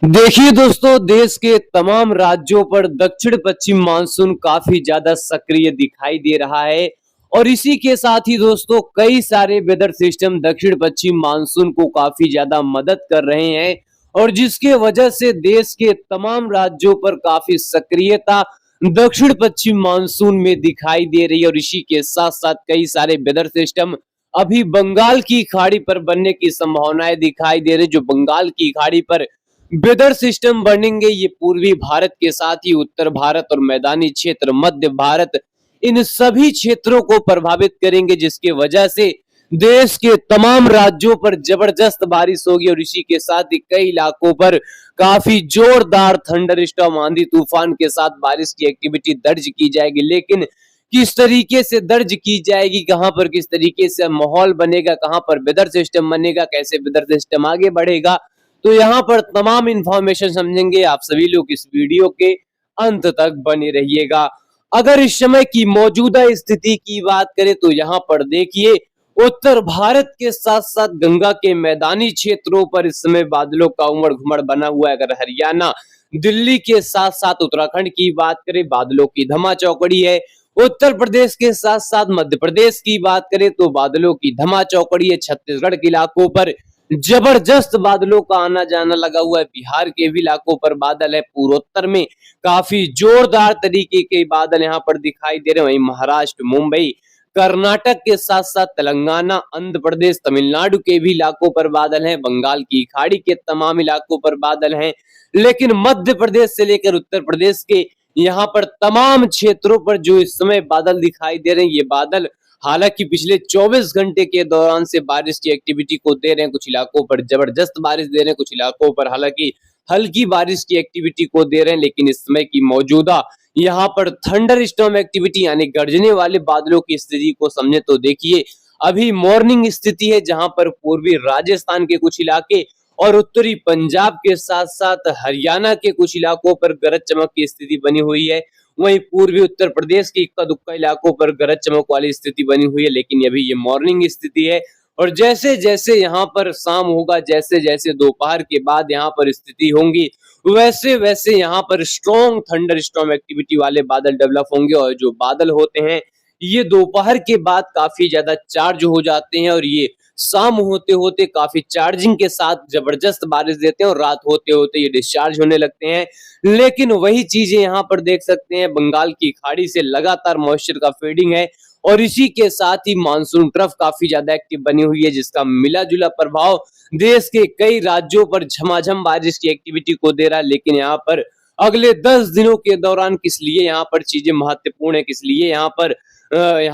देखिए दोस्तों, देश के तमाम राज्यों पर दक्षिण पश्चिम मानसून काफी ज्यादा सक्रिय दिखाई दे रहा है। और इसी के साथ ही दोस्तों कई सारे वेदर सिस्टम दक्षिण पश्चिम मानसून को काफी ज्यादा मदद कर रहे हैं, और जिसके वजह से देश के तमाम राज्यों पर काफी सक्रियता दक्षिण पश्चिम मानसून में दिखाई दे रही है। और इसी के साथ साथ कई सारे वेदर सिस्टम अभी बंगाल की खाड़ी पर बनने की संभावनाएं दिखाई दे रही, जो बंगाल की खाड़ी पर वेदर सिस्टम बनेंगे। ये पूर्वी भारत के साथ ही उत्तर भारत और मैदानी क्षेत्र मध्य भारत, इन सभी क्षेत्रों को प्रभावित करेंगे, जिसके वजह से देश के तमाम राज्यों पर जबरदस्त बारिश होगी। और इसी के साथ ही कई इलाकों पर काफी जोरदार थंडर स्टॉर्म, आंधी तूफान के साथ बारिश की एक्टिविटी दर्ज की जाएगी। लेकिन किस तरीके से दर्ज की जाएगी, कहां पर किस तरीके से माहौल बनेगा, कहां पर वेदर सिस्टम बनेगा, कैसे वेदर सिस्टम आगे बढ़ेगा, तो यहाँ पर तमाम इंफॉर्मेशन समझेंगे। आप सभी लोग इस वीडियो के अंत तक बने रहिएगा। अगर इस समय की मौजूदा स्थिति की बात करें तो यहाँ पर देखिए, उत्तर भारत के साथ साथ गंगा के मैदानी क्षेत्रों पर इस समय बादलों का उमड़ घुमड़ बना हुआ है। अगर हरियाणा दिल्ली के साथ साथ उत्तराखंड की बात करें, बादलों की धमा चौकड़ी है। उत्तर प्रदेश के साथ साथ मध्य प्रदेश की बात करें तो बादलों की धमा चौकड़ी है। छत्तीसगढ़ के इलाकों पर जबरदस्त बादलों का आना जाना लगा हुआ है। बिहार के भी इलाकों पर बादल है। पूर्वोत्तर में काफी जोरदार तरीके के बादल यहाँ पर दिखाई दे रहे हैं। वहीं महाराष्ट्र, मुंबई, कर्नाटक के साथ साथ तेलंगाना, आंध्र प्रदेश, तमिलनाडु के भी इलाकों पर बादल हैं। बंगाल की खाड़ी के तमाम इलाकों पर बादल हैं। लेकिन मध्य प्रदेश से लेकर उत्तर प्रदेश के यहाँ पर तमाम क्षेत्रों पर जो इस समय बादल दिखाई दे रहे हैं, ये बादल हालांकि पिछले 24 घंटे के दौरान से बारिश की एक्टिविटी को दे रहे हैं। कुछ इलाकों पर जबरदस्त बारिश दे रहे हैं, कुछ इलाकों पर हालांकि हल्की बारिश की एक्टिविटी को दे रहे हैं। लेकिन इस समय की मौजूदा यहाँ पर थंडर स्टॉर्म एक्टिविटी यानी गर्जने वाले बादलों की स्थिति को समझे तो देखिए, अभी मॉर्निंग स्थिति है, जहां पर पूर्वी राजस्थान के कुछ इलाके और उत्तरी पंजाब के साथ साथ हरियाणा के कुछ इलाकों पर गरज चमक की स्थिति बनी हुई है। वहीं पूर्वी उत्तर प्रदेश के इक्का दुक्का इलाकों पर गरज चमक वाली स्थिति बनी हुई है। लेकिन अभी ये मॉर्निंग स्थिति है, और जैसे जैसे यहाँ पर शाम होगा, जैसे जैसे दोपहर के बाद यहाँ पर स्थिति होंगी, वैसे वैसे यहाँ पर स्ट्रॉन्ग थंडर स्टॉर्म एक्टिविटी वाले बादल डेवलप होंगे। और जो बादल होते हैं, ये दोपहर के बाद काफी ज्यादा चार्ज हो जाते हैं, और ये शाम होते होते काफी चार्जिंग के साथ जबरदस्त बारिश देते हैं, और रात होते होते ये डिस्चार्ज होने लगते हैं। लेकिन वही चीजें यहाँ पर देख सकते हैं, बंगाल की खाड़ी से लगातार मॉइस्चर का फेडिंग है, और इसी के साथ ही मानसून ट्रफ काफी ज्यादा एक्टिव बनी हुई है, जिसका मिला जुला प्रभाव देश के कई राज्यों पर झमाझम बारिश की एक्टिविटी को दे रहा है। लेकिन यहाँ पर अगले 10 दिनों के दौरान किस लिए यहाँ पर चीजें महत्वपूर्ण है, किस लिए यहाँ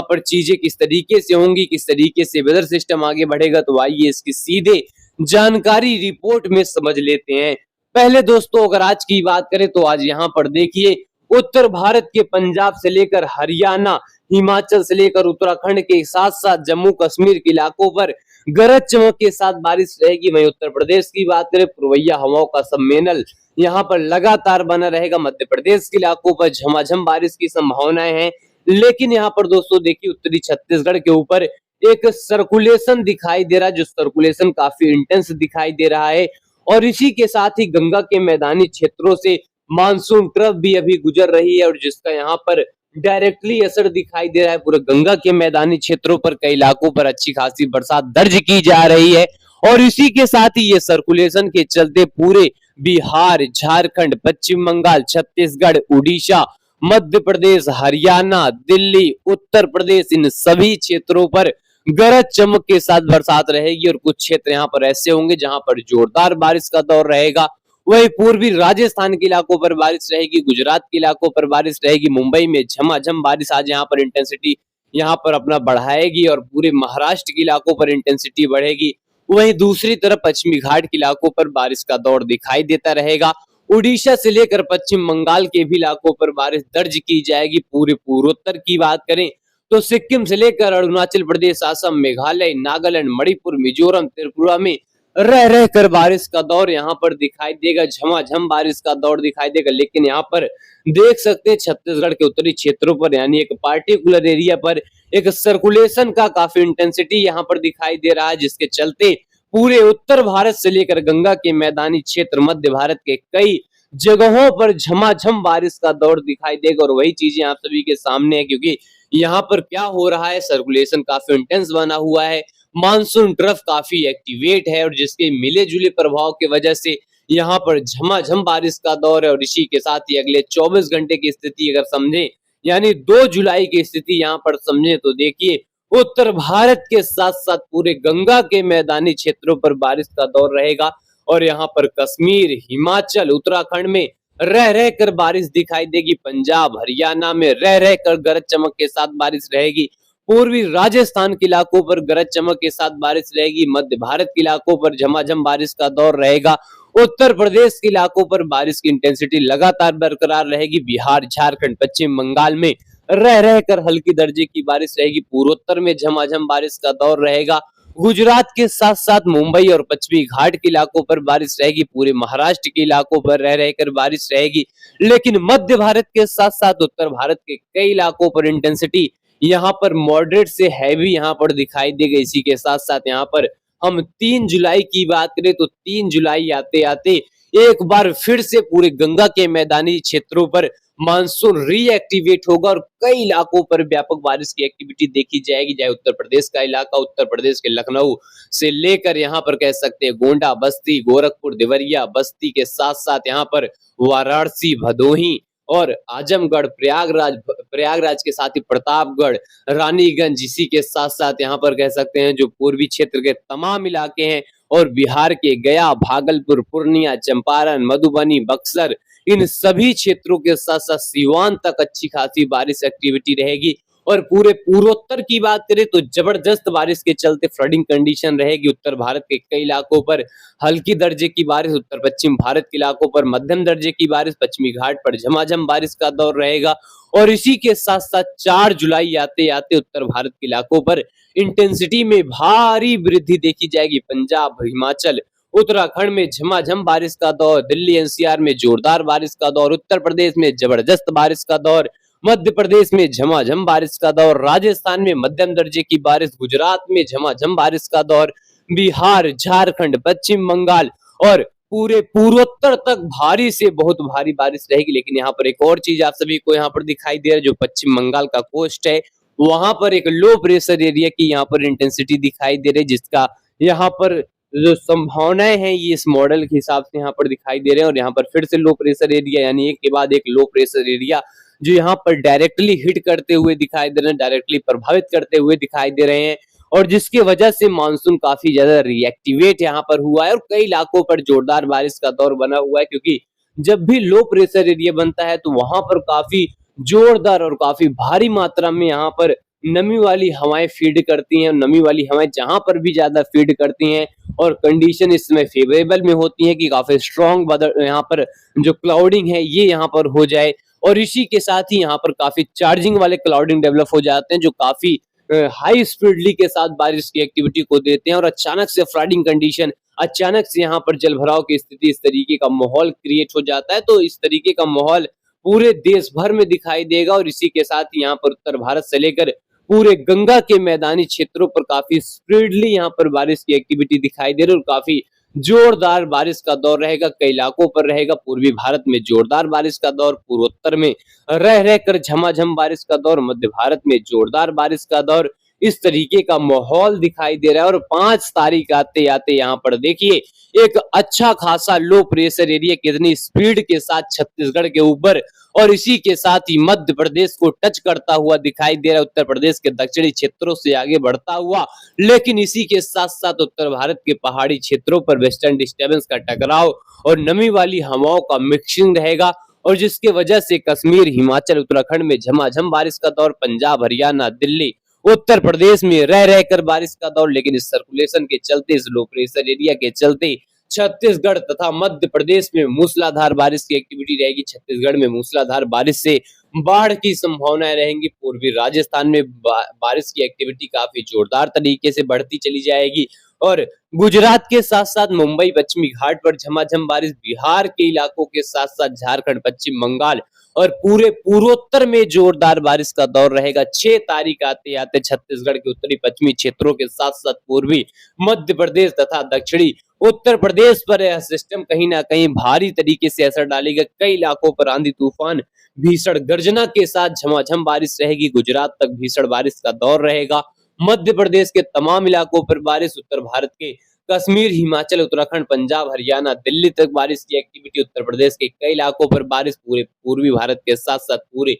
पर चीजें किस तरीके से होंगी, किस तरीके से वेदर सिस्टम आगे बढ़ेगा, तो आइए इसकी सीधे जानकारी रिपोर्ट में समझ लेते हैं। पहले दोस्तों अगर आज की बात करें तो आज यहाँ पर देखिए, उत्तर भारत के पंजाब से लेकर हरियाणा, हिमाचल से लेकर उत्तराखंड के साथ साथ जम्मू कश्मीर के इलाकों पर गरज चमक के साथ बारिश रहेगी। वहीं उत्तर प्रदेश की बात करें, पूर्वैया हवाओं का सम्मेलन यहाँ पर लगातार बना रहेगा। मध्य प्रदेश के इलाकों पर झमाझम बारिश की संभावनाएं हैं। लेकिन यहाँ पर दोस्तों देखिए, उत्तरी छत्तीसगढ़ के ऊपर एक सर्कुलेशन दिखाई दे रहा है, जो सर्कुलेशन काफी इंटेंस दिखाई दे रहा है। और इसी के साथ ही गंगा के मैदानी क्षेत्रों से मानसून ट्रफ भी अभी गुजर रही है, और जिसका यहाँ पर डायरेक्टली असर दिखाई दे रहा है। पूरे गंगा के मैदानी क्षेत्रों पर कई इलाकों पर अच्छी खासी बरसात दर्ज की जा रही है। और इसी के साथ ही ये सर्कुलेशन के चलते पूरे बिहार, झारखंड, पश्चिम बंगाल, छत्तीसगढ़, उड़ीसा, मध्य प्रदेश, हरियाणा, दिल्ली, उत्तर प्रदेश, इन सभी क्षेत्रों पर गरज चमक के साथ बरसात रहेगी। और कुछ क्षेत्र यहाँ पर ऐसे होंगे जहां पर जोरदार बारिश का दौर रहेगा। वही पूर्वी राजस्थान के इलाकों पर बारिश रहेगी, गुजरात के इलाकों पर बारिश रहेगी, मुंबई में झमाझम बारिश आज यहाँ पर इंटेंसिटी यहाँ पर अपना बढ़ाएगी, और पूरे महाराष्ट्र के इलाकों पर इंटेंसिटी बढ़ेगी। वहीं दूसरी तरफ पश्चिमी घाट के इलाकों पर बारिश का दौर दिखाई देता रहेगा। उड़ीसा से लेकर पश्चिम बंगाल के भी इलाकों पर बारिश दर्ज की जाएगी। पूरे पूर्वोत्तर की बात करें तो सिक्किम से लेकर अरुणाचल प्रदेश, असम, मेघालय, नागालैंड, मणिपुर, मिजोरम, त्रिपुरा में रह रह कर बारिश का दौर यहाँ पर दिखाई देगा, झमाझम बारिश का दौर दिखाई देगा। लेकिन यहाँ पर देख सकते हैं छत्तीसगढ़ के उत्तरी क्षेत्रों पर यानी एक पार्टिकुलर एरिया पर एक सर्कुलेशन का काफी इंटेंसिटी यहाँ पर दिखाई दे रहा है, जिसके चलते पूरे उत्तर भारत से लेकर गंगा के मैदानी क्षेत्र मध्य भारत के कई जगहों पर झमाझम बारिश का दौर दिखाई देगा। और वही चीजें आप सभी के सामने है, क्योंकि यहाँ पर क्या हो रहा है, सर्कुलेशन काफी इंटेंस बना हुआ है, मानसून ट्रफ काफी एक्टिवेट है और जिसके मिले जुले प्रभाव की वजह से यहाँ पर झमाझम बारिश का दौर है। और इसी के साथ ही अगले 24 घंटे की स्थिति अगर समझे, यानी 2 जुलाई की स्थिति यहाँ पर समझे, तो देखिए उत्तर भारत के साथ साथ पूरे गंगा के मैदानी क्षेत्रों पर बारिश का दौर रहेगा। और यहाँ पर कश्मीर, हिमाचल, उत्तराखंड में रह रह कर बारिश दिखाई देगी, पंजाब, हरियाणा में रह रह कर गरज चमक के साथ बारिश रहेगी, पूर्वी राजस्थान के इलाकों पर गरज चमक के साथ बारिश रहेगी, मध्य भारत के इलाकों पर झमाझम बारिश का दौर रहेगा, उत्तर प्रदेश के इलाकों पर बारिश की इंटेंसिटी लगातार बरकरार रहेगी, बिहार, झारखंड, पश्चिम बंगाल में रह रह कर हल्की दर्जे की बारिश रहेगी, पूर्वोत्तर में झमाझम बारिश का दौर रहेगा, गुजरात के साथ साथ मुंबई और पश्चिमी घाट के इलाकों पर बारिश रहेगी, पूरे महाराष्ट्र के इलाकों पर रह रहकर बारिश रहेगी। लेकिन मध्य भारत के साथ साथ उत्तर भारत के कई इलाकों पर इंटेंसिटी यहाँ पर मॉडरेट से हैवी यहाँ पर दिखाई देगा। इसी के साथ साथ यहाँ पर हम 3 जुलाई की बात करें तो 3 जुलाई आते आते एक बार फिर से पूरे गंगा के मैदानी क्षेत्रों पर मानसून रीएक्टिवेट होगा और कई इलाकों पर व्यापक बारिश की एक्टिविटी देखी जाएगी, चाहे उत्तर प्रदेश का इलाका, उत्तर प्रदेश के लखनऊ से लेकर यहाँ पर कह सकते हैं गोंडा, बस्ती, गोरखपुर, देवरिया, बस्ती के साथ साथ यहाँ पर वाराणसी, भदोही और आजमगढ़, प्रयागराज के साथ ही प्रतापगढ़, रानीगंज, इसी के साथ साथ यहाँ पर कह सकते हैं जो पूर्वी क्षेत्र के तमाम इलाके हैं और बिहार के गया, भागलपुर, पूर्णिया, चंपारण, मधुबनी, बक्सर, इन सभी क्षेत्रों के साथ साथ सीवान तक अच्छी खासी बारिश एक्टिविटी रहेगी। और पूरे पूर्वोत्तर की बात करें तो जबरदस्त बारिश के चलते फ्लडिंग कंडीशन रहेगी, उत्तर भारत के कई इलाकों पर हल्की दर्जे की बारिश, उत्तर पश्चिम भारत के इलाकों पर मध्यम दर्जे की बारिश, पश्चिमी घाट पर झमाझम बारिश का दौर रहेगा। और इसी के साथ साथ 4 जुलाई आते आते उत्तर भारत के इलाकों पर इंटेंसिटी में भारी वृद्धि देखी जाएगी, पंजाब, हिमाचल, उत्तराखंड में झमाझम बारिश का दौर, दिल्ली एनसीआर में जोरदार बारिश का दौर, उत्तर प्रदेश में जबरदस्त बारिश का दौर, मध्य प्रदेश में झमाझम बारिश का दौर, राजस्थान में मध्यम दर्जे की बारिश, गुजरात में झमाझम बारिश का दौर, बिहार, झारखंड, पश्चिम बंगाल और पूरे पूर्वोत्तर तक भारी से बहुत भारी बारिश रहेगी। लेकिन यहाँ पर एक और चीज आप सभी को यहाँ पर दिखाई दे रहा है, जो पश्चिम बंगाल का कोस्ट है वहां पर एक लो प्रेशर एरिया की यहाँ पर इंटेंसिटी दिखाई दे रही है, जिसका यहाँ पर जो संभावनाएं हैं ये इस मॉडल के हिसाब से यहाँ पर दिखाई दे रहे हैं। और यहाँ पर फिर से लो प्रेशर एरिया, यानी एक के बाद एक लो प्रेशर एरिया जो यहाँ पर डायरेक्टली हिट करते हुए दिखाई दे रहे हैं, डायरेक्टली प्रभावित करते हुए दिखाई दे रहे हैं, और जिसकी वजह से मानसून काफी ज्यादा रिएक्टिवेट यहाँ पर हुआ है और कई इलाकों पर जोरदार बारिश का दौर बना हुआ है। क्योंकि जब भी लो प्रेशर एरिया बनता है तो वहां पर काफी जोरदार और काफी भारी मात्रा में यहाँ पर नमी वाली हवाएं फीड करती हैं। नमी वाली हवाएं जहां पर भी ज्यादा फीड करती हैं और कंडीशन इसमें फेवरेबल में होती है कि काफी स्ट्रॉन्ग यहाँ पर जो क्लाउडिंग है ये यहाँ पर हो जाए, और इसी के साथ ही यहाँ पर काफी चार्जिंग वाले क्लाउडिंग डेवलप हो जाते हैं जो काफी हाई स्पीडली के साथ बारिश की एक्टिविटी को देते हैं और अचानक से फ्लडिंग कंडीशन, अचानक से यहाँ पर जल भराव की स्थिति, इस तरीके का माहौल क्रिएट हो जाता है। तो इस तरीके का माहौल पूरे देश भर में दिखाई देगा और इसी के साथ ही यहाँ पर उत्तर भारत से लेकर पूरे गंगा के मैदानी क्षेत्रों पर काफी स्पीडली यहाँ पर बारिश की एक्टिविटी दिखाई दे रही है और काफी जोरदार बारिश का दौर रहेगा, कई इलाकों पर रहेगा। पूर्वी भारत में जोरदार बारिश का दौर, पूर्वोत्तर में रह रहकर झमाझम बारिश का दौर, मध्य भारत में जोरदार बारिश का दौर, इस तरीके का माहौल दिखाई दे रहा है। और 5 तारीख आते आते यहाँ पर देखिए एक अच्छा खासा लो प्रेशर एरिया कितनी स्पीड के साथ छत्तीसगढ़ के ऊपर और इसी के साथ ही मध्य प्रदेश को टच करता हुआ दिखाई दे रहा है, उत्तर प्रदेश के दक्षिणी क्षेत्रों से आगे बढ़ता हुआ। लेकिन इसी के साथ साथ उत्तर भारत के पहाड़ी क्षेत्रों पर वेस्टर्न डिस्टर्बेंस का टकराव और नमी वाली हवाओं का मिक्सिंग रहेगा और जिसके वजह से कश्मीर, हिमाचल, उत्तराखंड में झमाझम बारिश का दौर, पंजाब, हरियाणा, दिल्ली, उत्तर प्रदेश में रह रहकर बारिश का दौर। लेकिन इस सर्कुलेशन के चलते, इस लो प्रेशर एरिया के चलते छत्तीसगढ़ तथा मध्य प्रदेश में मूसलाधार बारिश की एक्टिविटी रहेगी। छत्तीसगढ़ में मूसलाधार बारिश से बाढ़ की संभावनाएं रहेंगी। पूर्वी राजस्थान में बारिश की एक्टिविटी काफी जोरदार तरीके से बढ़ती चली जाएगी और गुजरात के साथ साथ मुंबई पश्चिमी घाट पर झमाझम बारिश, बिहार के इलाकों के साथ साथ झारखंड, पश्चिम बंगाल और पूरे पूर्वोत्तर में जोरदार बारिश का दौर रहेगा। 6 तारीख आते आते छत्तीसगढ़ के उत्तरी पश्चिमी क्षेत्रों के साथ साथ पूर्वी मध्य प्रदेश तथा दक्षिणी उत्तर प्रदेश पर यह सिस्टम कहीं ना कहीं भारी तरीके से असर डालेगा। कई इलाकों पर आंधी तूफान, भीषण गर्जना के साथ झमाझम बारिश रहेगी। गुजरात तक भीषण बारिश का दौर रहेगा। मध्य प्रदेश के तमाम इलाकों पर बारिश, उत्तर भारत के कश्मीर, हिमाचल, उत्तराखंड, पंजाब, हरियाणा, दिल्ली तक बारिश की एक्टिविटी। उत्तर प्रदेश के कई इलाकों पर बारिश, पूरे पूर्वी भारत के साथ साथ पूरे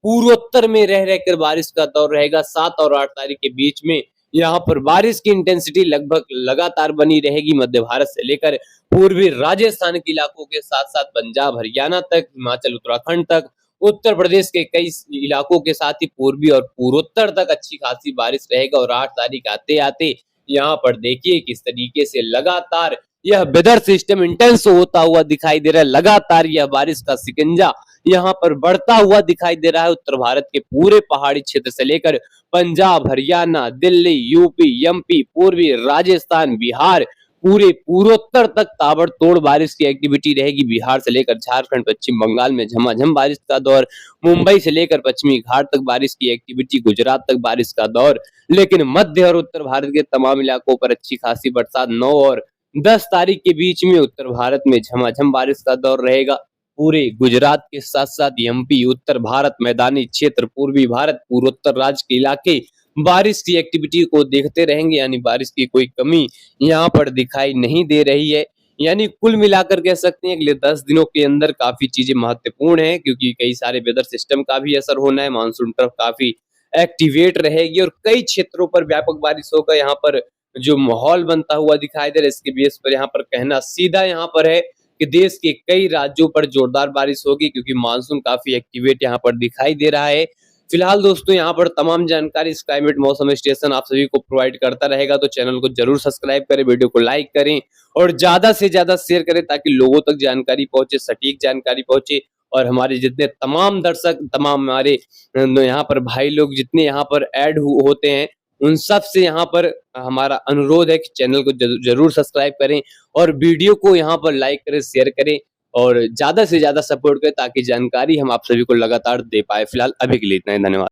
पूर्वोत्तर में रह रहकर बारिश का दौर रहेगा। 7 और 8 तारीख के बीच में यहाँ पर बारिश की इंटेंसिटी लगभग लगातार बनी रहेगी। मध्य भारत से लेकर पूर्वी राजस्थान के इलाकों के साथ साथ पंजाब, हरियाणा तक, हिमाचल, उत्तराखंड तक, उत्तर प्रदेश के कई इलाकों के साथ ही पूर्वी और पूर्वोत्तर तक अच्छी खासी बारिश रहेगा। और 8 तारीख आते आते यहाँ पर देखिए किस तरीके से लगातार यह वेदर सिस्टम इंटेंस होता हुआ दिखाई दे रहा है। लगातार यह बारिश का शिकंजा यहाँ पर बढ़ता हुआ दिखाई दे रहा है। उत्तर भारत के पूरे पहाड़ी क्षेत्र से लेकर पंजाब, हरियाणा, दिल्ली, यूपी, एमपी, पूर्वी राजस्थान, बिहार, पूरे पूर्वोत्तर तक ताबड़तोड़ बारिश की एक्टिविटी रहेगी। बिहार से लेकर झारखंड, पश्चिम बंगाल में झमाझम बारिश का दौर, मुंबई से लेकर पश्चिमी घाट तक बारिश की एक्टिविटी, गुजरात तक बारिश का दौर। लेकिन मध्य और उत्तर भारत के तमाम इलाकों पर अच्छी खासी बरसात। 9 और 10 तारीख के बीच में उत्तर भारत में झमाझम बारिश का दौर रहेगा। पूरे गुजरात के साथ साथ एमपी, उत्तर भारत, मैदानी क्षेत्र, पूर्वी भारत, पूर्वोत्तर राज्य के इलाके बारिश की एक्टिविटी को देखते रहेंगे। यानी बारिश की कोई कमी यहाँ पर दिखाई नहीं दे रही है। यानी कुल मिलाकर कह सकते हैं अगले 10 दिनों के अंदर काफी चीजें महत्वपूर्ण है, क्योंकि कई सारे वेदर सिस्टम का भी असर होना है। मानसून तरफ काफी एक्टिवेट रहेगी और कई क्षेत्रों पर व्यापक बारिश होगा। यहाँ पर जो माहौल बनता हुआ दिखाई दे रहा है, इसके बेस पर यहाँ पर कहना सीधा यहाँ पर है कि देश के कई राज्यों पर जोरदार बारिश होगी, क्योंकि मानसून काफी एक्टिवेट यहाँ पर दिखाई दे रहा है। फिलहाल दोस्तों यहाँ पर तमाम जानकारी क्लाइमेट मौसम स्टेशन आप सभी को प्रोवाइड करता रहेगा, तो चैनल को जरूर सब्सक्राइब करें, वीडियो को लाइक करें और ज्यादा से ज्यादा शेयर करें ताकि लोगों तक जानकारी पहुंचे, सटीक जानकारी पहुंचे। और हमारे जितने तमाम दर्शक, तमाम हमारे यहाँ पर भाई लोग जितने यहाँ पर ऐड होते हैं, उन सब से यहाँ पर हमारा अनुरोध है कि चैनल को जरूर सब्सक्राइब करें और वीडियो को यहाँ पर लाइक करें, शेयर करें और ज्यादा से ज्यादा सपोर्ट करें ताकि जानकारी हम आप सभी को लगातार दे पाए। फिलहाल अभी के लिए इतना ही, धन्यवाद।